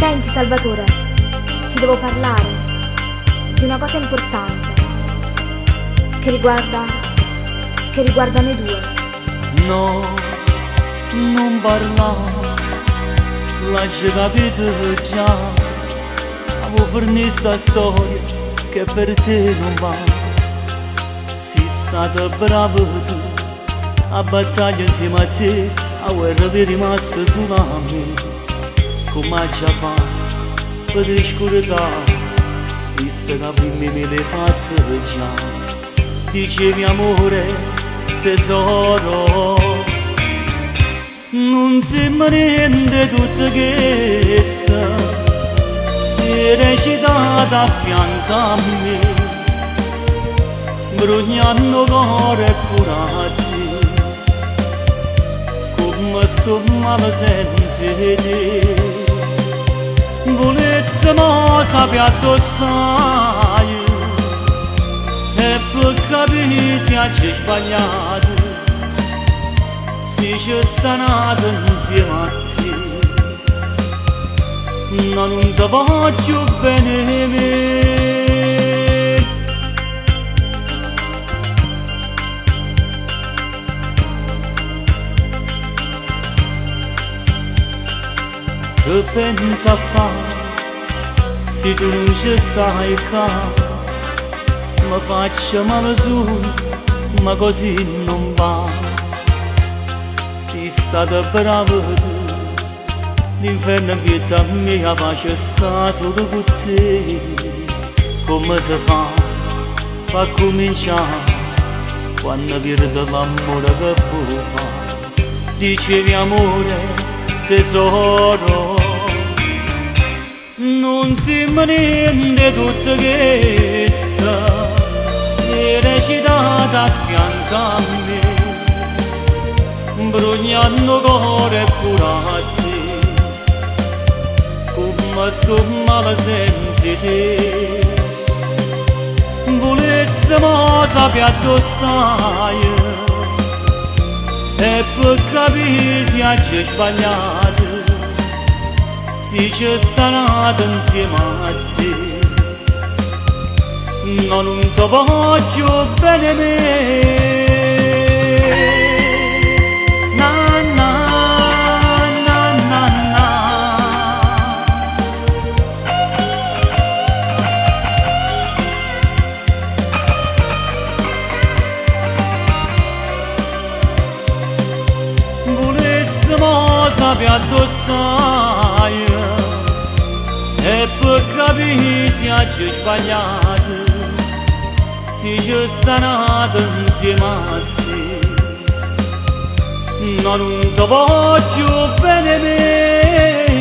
Senti Salvatore, ti devo parlare di una cosa importante che riguarda noi due. No, non parla, lascia capire già. Avevo finito sta storia che per te non va. Sei stata brava tu, a battaglia insieme a te, a guerra ti è rimasta solo a me. Come già fa, per scordare, visto che prima me l'hai fatta già. Dicevi amore, tesoro, non sembra niente tutto questo, e recitata a fianco a me, bruciando cuore pure a te, come sto male senza te. Volessimo sapere dove stai e per capire se ci sbagliato, se ci sta nato insieme a te, ma non ti voglio bene me. Che pensa a fare se tu non ci stai qua? Mi faccio male solo, ma così non va. Sei stata brava tu, l'inferno in vita mia, pace sta solo con te. Come si fa cominciare quando perdo l'amore che può fare? Dicevi amore, tesoro, non sembra niente tutto questo, e recitata a fianco a me, bruciando cuore pure a te, come sto male senza te. Volessimo sapere dove stai e per capire se ci sbagliato, se ci sta nato insieme a te, ma non ti voglio bene me. Na na na na na. Volessimo sapere dove stai e per capire se ci sbagliato, se ci sta nato insieme a te, ma non ti voglio bene me.